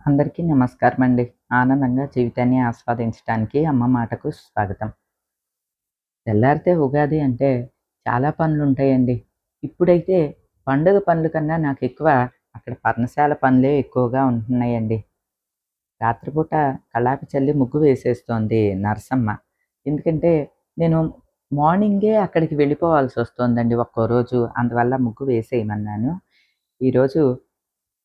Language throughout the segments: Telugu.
అందరికీ నమస్కారమండి. ఆనందంగా జీవితాన్ని ఆస్వాదించటానికి అమ్మ మాటకు స్వాగతం. తెల్లారితే ఉగాది అంటే చాలా పనులుంటాయండి. ఇప్పుడైతే పండుగ పనుల కన్నా నాకెక్కువ అక్కడ పర్ణశాల పనులే ఎక్కువగా ఉంటున్నాయండి. రాత్రిపూట కల్లాపి చల్లి ముగ్గు వేసేస్తోంది నరసమ్మ. ఎందుకంటే నేను మార్నింగే అక్కడికి వెళ్ళిపోవాల్సొస్తోందండి ఒక్కో రోజు. అందువల్ల ముగ్గు వేసేయమన్నాను. ఈరోజు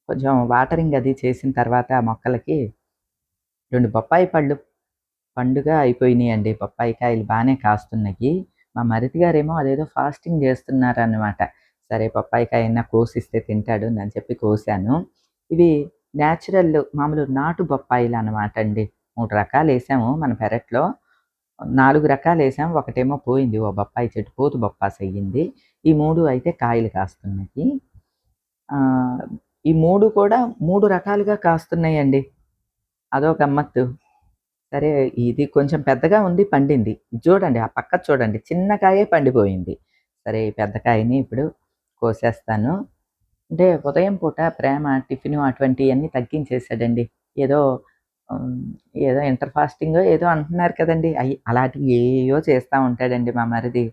కొంచెం వాటరింగ్ అది చేసిన తర్వాత మొక్కలకి 2 బొప్పాయి పళ్ళు పండుగ అయిపోయినియండి. బొప్పాయి కాయలు బానే కాస్తున్నాయి. మా మరిది గారేమో అదేదో ఫాస్టింగ్ జేస్తున్నారనమాట. సరే బొప్పాయి కాయన్నా కోసిస్తే తింటాడు అని చెప్పి కోసాను. ఇవి నేచురల్ మామూలు నాటు బొప్పాయిలనమాట అండి. 3 రకాలేసాము మన పెరట్లో. 4 రకాలేసాం. ఒకటేమో పోయింది. ఓ బొప్పాయి చెట్టు పోతు బొప్పాసయ్యింది. ఈ 3 అయితే కాయలు కాస్తున్నాయి. ఆహ్, ఈ 3 కూడా 3 రకాలుగా కాస్తున్నాయండి. అదో గమ్మత్తు. సరే ఇది కొంచెం పెద్దగా ఉంది పండింది. ఇది చూడండి ఆ పక్కది చూడండి చిన్న కాయే పండిపోయింది. సరే ఈ పెద్ద కాయని ఇప్పుడు కోసేస్తాను. అంటే ఉదయం పూట ప్రేమ టిఫిను అటువంటియన్నీ తగ్గించేసాడండి. ఏదో హ్మ్, ఏదో ఇంటర్ ఫాస్టింగో ఏదో అంటున్నారు కదండీ! అలాంటివి ఏయేయో చేస్తా ఉంటాడండి మా మరిది.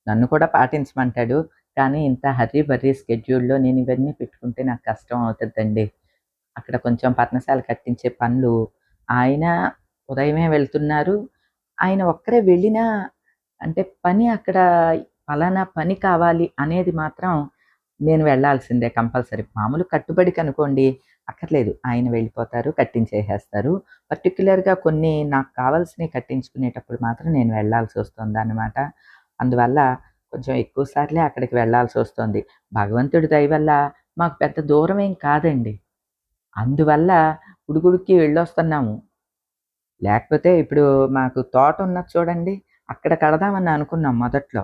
నన్ను కూడా పాటించమంటాడు. కానీ ఇంత హర్రీ బర్రీ స్కెడ్యూల్‌లో నేను ఇవన్నీ పెట్టుకుంటే నాకు కష్టం అవుతదండి. అక్కడ కొంచెం పర్ణశాల కట్టించే పనులు ఆయన ఉదయమే వెళ్తున్నారు. ఆయన ఒక్కరే వెళ్ళినా అంటే పని అక్కడ పలానా పని కావాలి అనేది మాత్రం నేను వెళ్ళాల్సిందే కంపల్సరీ. మామూలు కట్టుబడికనుకోండి అక్కర్లేదు. ఆయన వెళ్ళిపోతారు, కట్టించేసేస్తారు. పర్టిక్యులర్‌గా కొన్ని నాకు కావాల్సినవి కట్టించుకునేటప్పుడు మాత్రం నేను వెళ్ళాల్సొస్తుందనమాట. అందువల్ల కొంచెం ఎక్కువ సార్లే అక్కడికి వెళ్ళాల్సొస్తుంది. భగవంతుడి దయ వల్ల మాకు పెద్ద దూరమేం కాదండి. అందువల్ల ఉడుకుడుక్కి వెళ్ళొస్తున్నాము. లేకపోతే ఇప్పుడు మాకు తోట ఉన్నది చూడండి, అక్కడ కడదామని అనుకున్నాం మొదట్లో.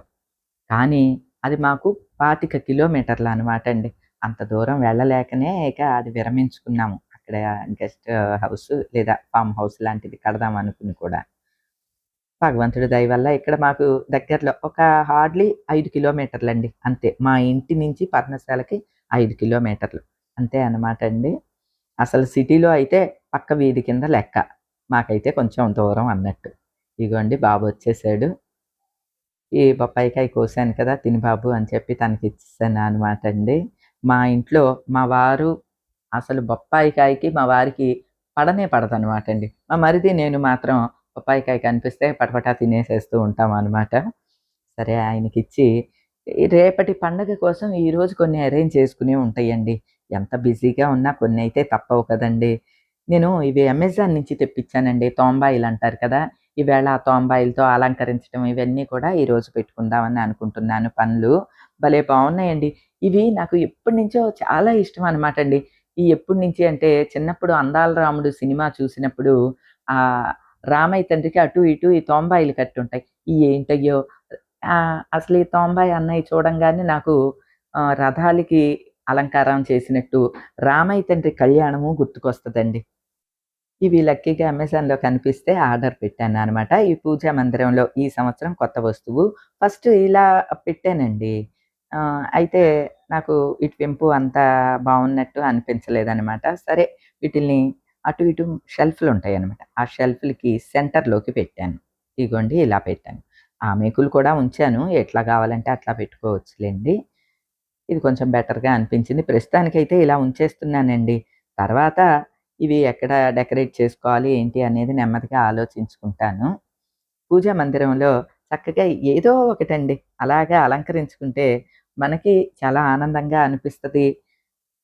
కానీ అది మాకు 25 కిలోమీటర్లనమాట అండి. అంత దూరం వెళ్ళలేకనే ఇక అది విరమించుకున్నాము. అక్కడ గెస్ట్ హౌస్ లేదా ఫార్మ్ హౌస్ లాంటిది కడదాం అనుకుని కూడా. భగవంతుడి దయ వల్ల ఇక్కడ మాకు దగ్గరలో ఒక హార్డ్‌లీ 5 కిలోమీటర్లండి అంతే. మా ఇంటి నుంచి పర్ణశాలకి 5 కిలోమీటర్లు. అంతే అనమాట అండి. అసలు సిటీలో అయితే పక్క వీధి కింద లెక్క. మాకైతే కొంచెం దూరం అన్నట్టు. ఇగోండి బాబొచ్చేసాడు. ఈ బొప్పాయికాయ కోసాను కదా! తిను బాబు అని చెప్పి తనకిచ్చేసాననమాట అండి. మా ఇంట్లో మా వారు అసలు బొప్పాయికాయకి మా వారికి పడనే పడదనమాట అండి. మా మరిది నేను మాత్రం బొప్పాయికాయ కనిపిస్తే పటపటా తినేసేస్తూ ఉంటామనమాట. సరే ఆయనకిచ్చి ఈ రేపటి పండగ కోసం ఈరోజు కొన్ని అరేంజ్ చేసుకునేవి ఉంటాయండి. ఎంత బిజీగా ఉన్నా కొన్నైతే తప్పవు కదండీ! నేను ఇవి అమెజాన్ నుంచి తెప్పించానండి. తోంబాయిలంటారు కదా! ఈవేళ ఆ తోంబాయిలతో అలంకరించడం ఇవన్నీ కూడా ఈరోజు పెట్టుకుందామని అనుకుంటున్నాను పనులు. భలే బావున్నాయండి. ఇవి నాకు ఎప్పటినుంచో చాలా ఇష్టం అనమాట అండి. ఎప్పటి నుంచి అంటే చిన్నప్పుడు 'అందాల రాముడు' సినిమా చూసినప్పుడు ఆహ్, రామయ్య తండ్రికి అటు ఇటు ఈ తోంబాయిలు కట్టుంటాయి. ఏంటయ్యో! అసలు ఈ తోంబాయి అన్నయ్య చూడంగానే నాకు రథాలకి అలంకారం చేసినట్టు రామయ్య తండ్రి కళ్యాణము గుర్తుకొస్తదండి. ఇవి లక్కీగా అమెజాన్‌లో కనిపిస్తే ఆర్డర్ పెట్టాననమాట. ఈ పూజా మందిరంలో ఈ సంవత్సరం కొత్త వస్తువు. ఫస్ట్ ఇలా పెట్టానండి. అయితే నాకు ఇటువైపు అంత బావున్నట్టు అనిపించలేదనమాట. సరే వీటిల్ని అటు ఇటు షెల్ఫ్‌లుంటాయనమాట. ఆ షెల్ఫ్‌లకి సెంటర్‌లోకి పెట్టాను. ఇగోండి ఇలా పెట్టాను. ఆమేకులు కూడా ఉంచాను. ఎట్లా కావాలంటే అట్లా పెట్టుకోవచ్చులెండి. ఇది కొంచెం బెటర్‌గా అనిపించింది. ప్రస్తుతానికైతే ఇలా ఉంచేస్తున్నానండి. తర్వాత ఇవి ఎక్కడ డెకరేట్ చేసుకోవాలి ఏంటి అనేది నెమ్మదిగా ఆలోచించుకుంటాను. పూజా మందిరంలో చక్కగా ఏదో ఒకటండి అలాగా అలంకరించుకుంటే మనకి చాలా ఆనందంగా అనిపిస్తది.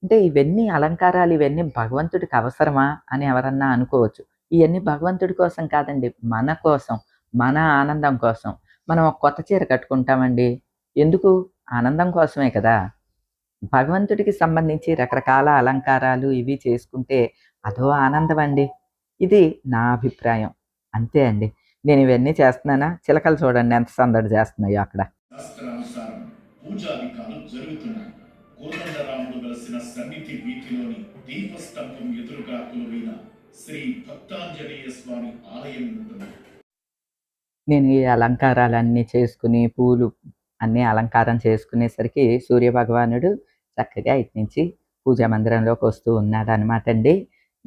అంటే ఇవన్నీ అలంకారాలు ఇవన్నీ భగవంతుడికి అవసరమా అని ఎవరన్నా అనుకోవచ్చు. ఇయన్నీ భగవంతుడి కోసం కాదండి. మన కోసం, మన ఆనందం కోసం. మనం ఒక కొత్త చీర కట్టుకుంటామండి. ఎందుకు? ఆనందం కోసమే కదా! భగవంతుడికి సంబంధించి రకరకాల అలంకారాలు ఇవి చేసుకుంటే అదో ఆనందమండి. ఇది నా అభిప్రాయం. అంతే అండి. నేనివన్నీ చేస్తున్నానా? చిలకలు చూడండి ఎంత సందడి చేస్తున్నాయో అక్కడ. శాస్త్రానుసారం పూజాధికాలు జరుగుతున్నాయి. కోదండరాముడు వెలసిన సన్నిధి వీధిలోని దీపస్తంభం ఎదురుగా కొలువైన శ్రీ భక్తాంజనేయ స్వామి ఆలయం ఉంటుంది. నేను ఈ అలంకారాలన్నీ చేసుకుని, పూలు అన్నీ అలంకారం చేసుకునేసరికి సూర్యభగవానుడు చక్కగా ఇటునుంచి పూజా మందిరంలోకొస్తూ ఉన్నాడనమాటండి.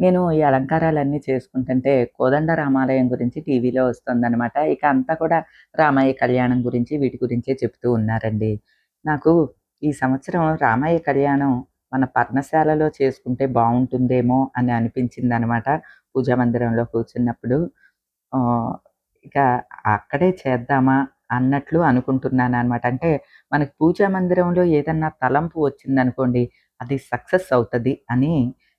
నేను ఈ అలంకారాలన్నీ చేసుకుంటుంటే కోదండ రామాలయం గురించి టీవీలో వస్తుందనమాట. ఇక అంతా కూడా రామయ్య కళ్యాణం గురించి వీటి గురించే చెప్తూ ఉన్నారండి. నాకు ఈ సంవత్సరం రామయ్య కళ్యాణం మన పర్ణశాలలో చేసుకుంటే బావుంటుందేమో అని అనిపించిందనమాట. పూజా మందిరంలో కూర్చున్నప్పుడు. ఆహ్, ఇక అక్కడే చేద్దామా అన్నట్లు అనుకుంటున్నాననమాట. అంటే మనకి పూజా మందిరంలో ఏదన్నా తలంపు వచ్చిందనుకోండి, అది సక్సెస్ అవుతది అని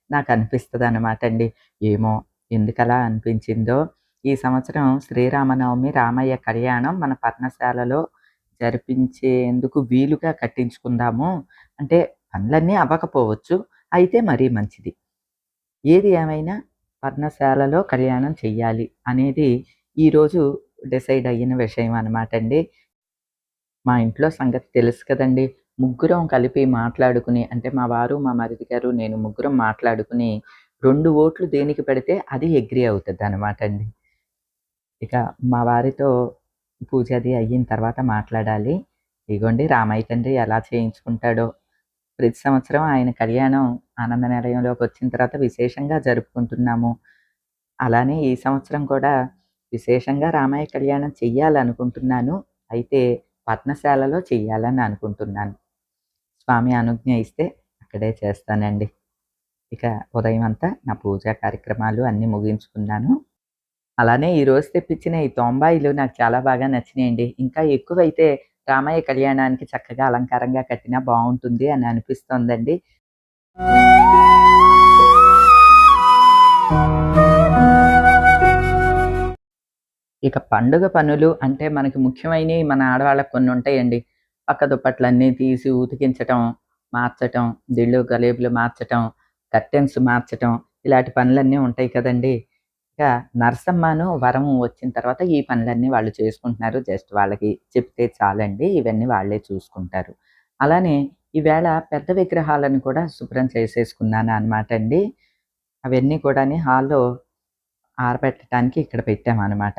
నాకనిపిస్తదనమాట అండి. ఏమో ఎందుకలా అనిపించిందో, ఈ సంవత్సరం శ్రీరామనవమి, రామయ్య కళ్యాణం మన పర్ణశాలలో జరిపించేందుకు వీలుగా కట్టించుకుందాము. అంటే పనులన్నీ అవ్వకపోవచ్చు. అయితే మరీ మంచిది. ఏది ఏమైనా పర్ణశాలలో కళ్యాణం చెయ్యాలి అనేది ఈరోజు డిసైడ్ అయిన విషయం అనమాట అండి. మా ఇంట్లో సంగతి తెలుసు కదండీ! ముగ్గురం కలిపి మాట్లాడుకుని అంటే మా వారు, మా మరిది గారు, నేను ముగ్గురం మాట్లాడుకుని 2 ఓట్లు దేనికి పెడితే అది అగ్రీ అవుతదనమాట అండి. ఇక మా వారితో పూజ అది అయిన తర్వాత మాట్లాడాలి. ఇగోండి రామయ్య తండ్రి ఎలా చేయించుకుంటాడో ప్రతి సంవత్సరం ఆయన కళ్యాణం ఆనంద నిలయంలోకొచ్చిన తర్వాత విశేషంగా జరుపుకుంటున్నాము. అలానే ఈ సంవత్సరం కూడా విశేషంగా రామయ్య కళ్యాణం చెయ్యాలనుకుంటున్నాను. అయితే పర్ణశాలలో చెయ్యాలని అనుకుంటున్నాను. స్వామి అనుజ్ఞ ఇస్తే అక్కడే చేస్తానండి. ఇక ఉదయం అంతా నా పూజా కార్యక్రమాలు అన్నీ ముగించుకున్నాను. అలానే ఈరోజు తెప్పించిన ఈ తొంబాయిలు నాకు చాలా బాగా నచ్చినాయండి. ఇంకా ఎక్కువైతే రామయ్య కళ్యాణానికి చక్కగా అలంకారంగా కట్టినా బావుంటుంది అని అనిపిస్తోందండి. ఇక పండుగ పనులు అంటే మనకి ముఖ్యమైనయి మన ఆడవాళ్ళకి కొన్ని ఉంటాయండి. పక్క దుప్పట్లన్నీ తీసి ఉతికించటం, మార్చటం, దిళ్ళు గలేబులు మార్చటం, కర్టెన్స్ మార్చటం ఇలాంటి పనులన్నీ ఉంటాయి కదండీ! ఇక నరసమ్మను, వరం వచ్చిన తర్వాత ఈ పనులన్నీ వాళ్ళు చేసుకుంటున్నారు. జస్ట్ వాళ్ళకి చెప్తే చాలండి. ఇవన్నీ వాళ్ళే చూసుకుంటారు. అలానే ఈవేళ పెద్ద విగ్రహాలను కూడా శుభ్రం చేసేసుకున్నాననమాట అండి. అవన్నీ కూడాని హాల్‌లో ఆరబెట్టటానికి ఇక్కడ పెట్టామనమాట.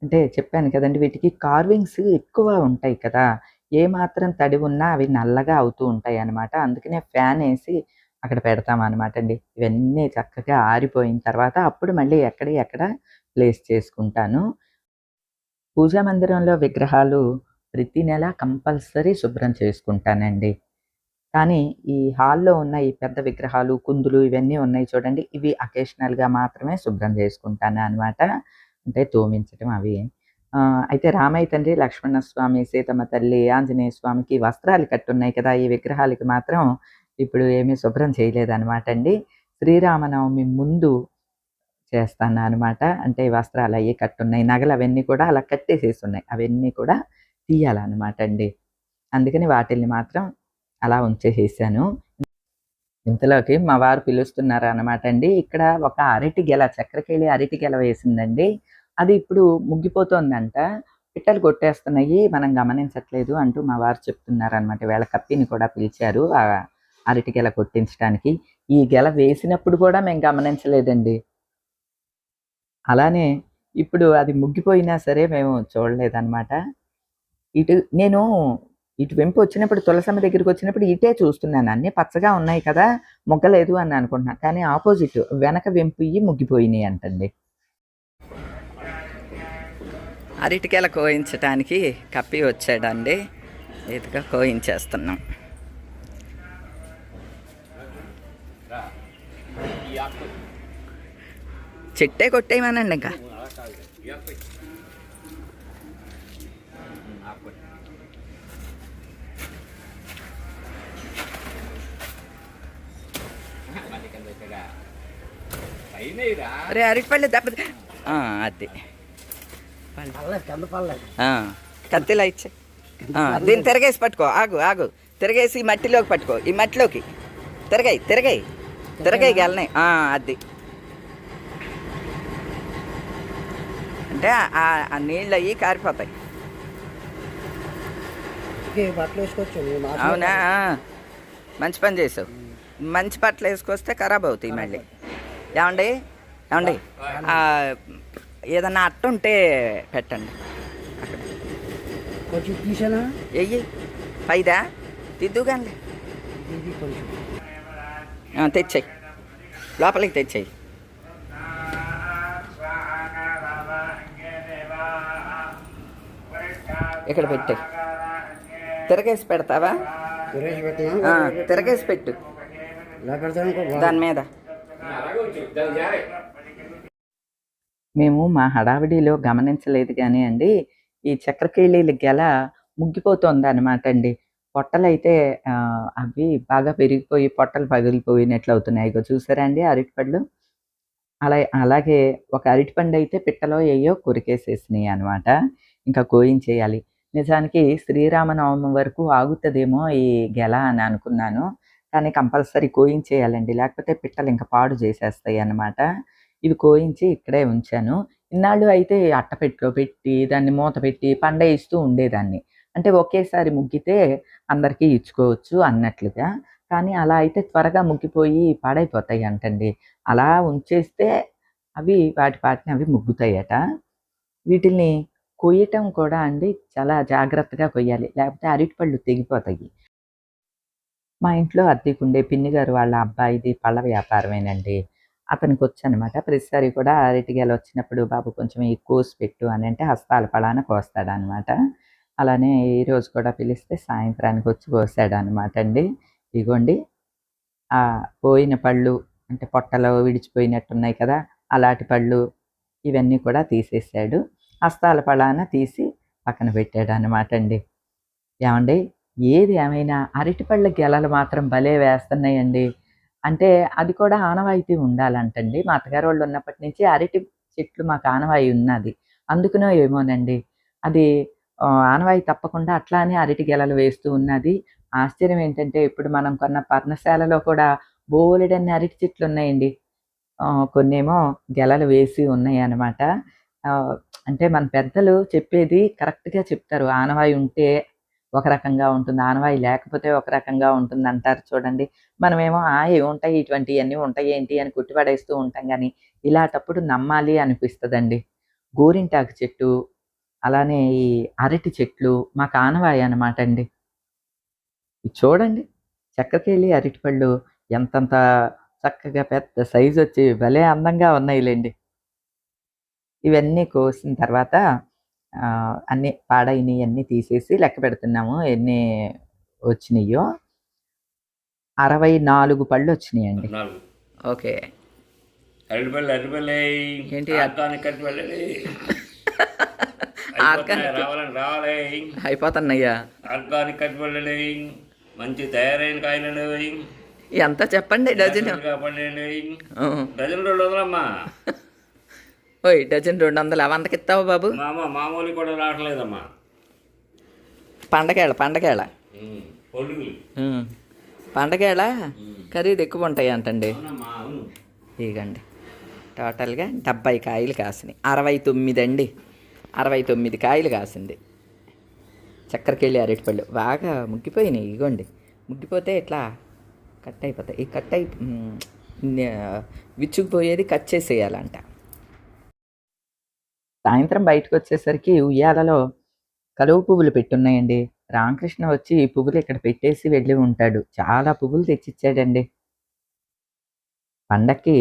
అంటే చెప్పాను కదండీ! వీటికి కార్వింగ్స్ ఎక్కువ ఉంటాయి కదా! ఏ మాత్రం తడి ఉన్నా అవి నల్లగా అవుతూ ఉంటాయనమాట. అందుకనే ఫ్యానేసి అక్కడ పెడతామనమాట అండి. ఇవన్నీ చక్కగా ఆరిపోయిన తర్వాత అప్పుడు మళ్ళీ ఎక్కడియి అక్కడ ప్లేస్ చేసుకుంటాను. పూజా మందిరంలో విగ్రహాలు ప్రతి నెల కంపల్సరీ శుభ్రం చేసుకుంటానండి. కానీ ఈ హాల్‌లో ఉన్న ఈ పెద్ద విగ్రహాలు, కుందులు ఇవన్నీ ఉన్నాయి చూడండి. ఇవి అకేషనల్‌గా మాత్రమే శుభ్రం చేసుకుంటాననమాట. అంటే తోమించటం అవి. అయితే రామయ్య తండ్రి, లక్ష్మణస్వామి, సీతమ్మ తల్లి, ఆంజనేయ స్వామికి వస్త్రాలు కట్టున్నాయి కదా! ఈ విగ్రహాలకి మాత్రం ఇప్పుడు ఏమీ శుభ్రం చేయలేదనమాట అండి. శ్రీరామనవమి ముందు చేస్తాననమాట. అంటే వస్త్రాలయ్యి కట్టున్నాయి. నగలవన్నీ కూడా అలా కట్టేసేసున్నాయి. అవన్నీ కూడా తీయాలనమాట అండి. అందుకని వాటిల్ని మాత్రం అలా ఉంచేసేసాను. ఇంతలోకి మా వారు పిలుస్తున్నారనమాట అండి. ఇక్కడ ఒక అరటి గెల, చక్రకేళి అరటి గెల వేసిందండి. అది ఇప్పుడు ముగ్గిపోతోందంట. పిట్టలు కొట్టేస్తున్నాయి. మనం గమనించట్లేదు అంటూ మా వారు చెప్తున్నారనమాట. ఈవేళ కప్పిని కూడా పిలిచారు. అరటి గెల కొట్టించటానికి. ఈ గెల వేసినప్పుడు కూడా మేము గమనించలేదండి. అలానే ఇప్పుడు అది ముగ్గిపోయినా సరే మేము చూడలేదనమాట. నేను ఇటువైపు వచ్చినప్పుడు తులసమ్మ దగ్గరికొచ్చినప్పుడు ఇటే చూస్తున్నాను. అన్నీ పచ్చగా ఉన్నాయి కదా! మొగ్గలేదు అని అనుకుంటున్నా. కానీ ఆపోజిట్ వెనక వెంపుయి ముగ్గిపోయినాయంటండి. అరటికాయల కోయించటానికి కప్పి వచ్చాడండి. ఇదిగా కోయించేస్తున్నాం. చెట్టే కొట్టేయమనండి ఇంకా. అరే అరటిపళ్ళు దెబ్బ అది కత్తిలా ఇచ్చే దీన్ని తిరగేసి పట్టుకో. ఆగు తిరగేసి ఈ మట్టిలోకి పట్టుకో. ఈ మట్టిలోకి తిరగాయి గెలనాయి. అది అంటే ఆ నీళ్ళు అయ్యి కారిపోతాయి. అవునా, మంచి పని చేసావు. మంచి బట్టలు వేసుకొస్తే ఖరాబ్ అవుతాయి మళ్ళీ. ఏమండి ఏదన్నా అట్ట ఉంటే పెట్టండి. వెయ్యి పైదా దిద్దుగానిలే తెచ్చాయి. లోపలికి తెచ్చేయి. ఇక్కడ పెట్టే. తిరగేసి పెడతావా? సురేష్ పెట్టినా తిరగేసి పెట్టు ఇలా పెడతాను దాని మీద. మేము మా హడావిడిలో గమనించలేదు కానీ అండి, ఈ చక్రకేళీల గెల ముగ్గిపోతుంది అనమాట అండి. పొట్టలైతే అవి బాగా పెరిగిపోయి పొట్టలు పగిలిపోయినట్లు అవుతున్నాయి. ఇగో చూసారా అండి అరటిపళ్ళు? అలాగే ఒక అరటిపండు అయితే పిట్టలో ఏయో కొరికేసేసినాయి అనమాట. ఇంకా కోయించేయాలి. నిజానికి శ్రీరామనవమి వరకు ఆగుతుందేమో ఈ గెల అని అనుకున్నాను. కానీ కంపల్సరీ కోయించేయాలండి. లేకపోతే పిట్టలు ఇంకా పాడు చేసేస్తాయి అన్నమాట. ఇవి కోయించి ఇక్కడే ఉంచాను. ఇన్నాళ్ళు అయితే అట్టపెట్టెలో పెట్టి, దాన్ని మూత పెట్టి పండేయిస్తూ ఉండేదాన్ని. అంటే ఒకేసారి ముగ్గితే అందరికీ ఇచ్చుకోవచ్చు అన్నట్లుగా. కానీ అలా అయితే త్వరగా ముగ్గిపోయి పాడైపోతాయి అంటండి. అలా ఉంచేస్తే అవి వాటిని అవి ముగ్గుతాయట. వీటిల్ని కొయ్యటం కూడా అండి చాలా జాగ్రత్తగా కొయ్యాలి. లేకపోతే అరటిపళ్ళు తెగిపోతాయి. మా ఇంట్లో అద్దెకుండే పిన్ని గారు వాళ్ళ అబ్బాయిది పళ్ళ వ్యాపారమేనండి. అతనికి వచ్చనమాట. ప్రతిసారి కూడా అరటి గెల వచ్చినప్పుడు బాబు కొంచెం ఈ కోసి పెట్టు అని అంటే హస్తాల పళాన కోస్తాడనమాట. అలానే ఈరోజు కూడా పిలిస్తే సాయంత్రానికి వచ్చి కోసాడనమాట అండి. ఇగోండి పోయిన పళ్ళు అంటే పొట్టలో విడిచిపోయినట్టున్నాయి కదా, అలాంటి పళ్ళు ఇవన్నీ కూడా తీసేసాడు. హస్తాల పళాన తీసి పక్కన పెట్టాడు అనమాట అండి. ఏమండి, ఏది ఏమైనా అరటిపళ్ళ గెలలు మాత్రం భలే వేస్తున్నాయండి. అంటే అది కూడా ఆనవాయితీ ఉండాలంటండి. మా అత్తగారు వాళ్ళు ఉన్నప్పటి నుంచి అరటి చెట్లు మాకు ఆనవాయి ఉన్నది. అందుకనో ఏమోనండి అది ఆనవాయి తప్పకుండా అట్లానే అరటి గెలలు వేస్తూ ఉన్నది. ఆశ్చర్యం ఏంటంటే ఇప్పుడు మనం కొన్న పర్ణశాలలో కూడా బోలెడన్ని అరటి చెట్లు ఉన్నాయండి. కొన్నేమో గెలలు వేసి ఉన్నాయి అన్నమాట. అంటే మన పెద్దలు చెప్పేది కరెక్ట్‌గా చెప్తారు. ఆనవాయి ఉంటే ఒక రకంగా ఉంటుంది, ఆనవాయి లేకపోతే ఒక రకంగా ఉంటుంది అంటారు చూడండి. మనమేమో ఏముంటాయి ఇటువంటివన్నీ ఉంటాయేంటి అని కొట్టిపడేస్తూ ఉంటాం కానీ ఇలాంటప్పుడు నమ్మాలి అనిపిస్తుందండి. గోరింటాకు చెట్టు, అలానే ఈ అరటి చెట్లు మాకు ఆనవాయి అనమాట అండి. ఇది చూడండి, చక్రకేళి అరటిపళ్ళు ఎంతంత చక్కగా పెద్ద సైజు వచ్చి భలే అందంగా ఉన్నాయిలేండి. ఇవన్నీ కోసిన తర్వాత అన్నీ పాడైనవి అన్నీ తీసేసి లెక్క పెడుతున్నాము ఎన్ని వచ్చినాయో. 64 పళ్ళు వచ్చినాయండి. ఓకే. ఏంటి అయిపోతున్నాయ్యా? ఆర్గానిక్ అరటిపళ్ళు మంచి తయారైన కాయలు ఎంత చెప్పండి డజన్? డజన్ 200 ఓయ్ డజన్ 200 వందకి ఇస్తావా బాబు? మామూలు కూడా రావట్లేదమ్మా. పండగేళ పండగేళ ఖరీదు ఎక్కువ ఉంటాయి అంటండి. ఇగండి టోటల్గా 70 కాయలు కాసినాయి. 69 అండి, 69 కాయలు కాసింది చక్కెరకెళ్ళి అరటిపళ్ళు. బాగా ముగ్గిపోయినాయి. ఇగోండి, ముగ్గిపోతే ఇట్లా కట్ అయిపోతాయి. ఈ కట్ అయి విచ్చుకుపోయేది కట్ చేసేయాలంట. సాయంత్రం బయటకు వచ్చేసరికి ఉయ్యాలలో కలువ పువ్వులు పెట్టున్నాయండి. రామకృష్ణ వచ్చి ఈ పువ్వులు ఇక్కడ పెట్టేసి వెళ్ళి ఉంటాడు. చాలా పువ్వులు తెచ్చిచ్చాడండి. పండక్కి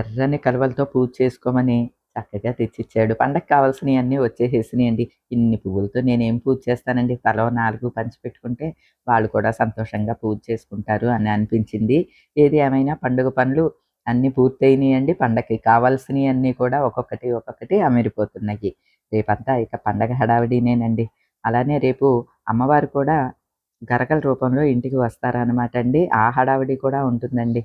ఎర్రని కలువలతో పూజ చేసుకోమని చక్కగా తెచ్చిచ్చాడు. పండక్కి కావాల్సినవి అన్నీ వచ్చేసేసినాయండి. ఇన్ని పువ్వులతో నేనేం పూజ చేస్తానండి, తలో 4 పంచిపెట్టుకుంటే వాళ్ళు కూడా సంతోషంగా పూజ చేసుకుంటారు అని అనిపించింది. ఏది ఏమైనా పండుగ పనులు అన్నీ పూర్తయినాయండి. పండగకి కావాల్సినవి అన్నీ కూడా ఒక్కొక్కటి అమిరిపోతున్నాయి. రేపంతా ఇక పండగ హడావిడినేనండి. అలానే రేపు అమ్మవారు కూడా గరగల రూపంలో ఇంటికి వస్తారనమాట అండి. ఆ హడావిడి కూడా ఉంటుందండి.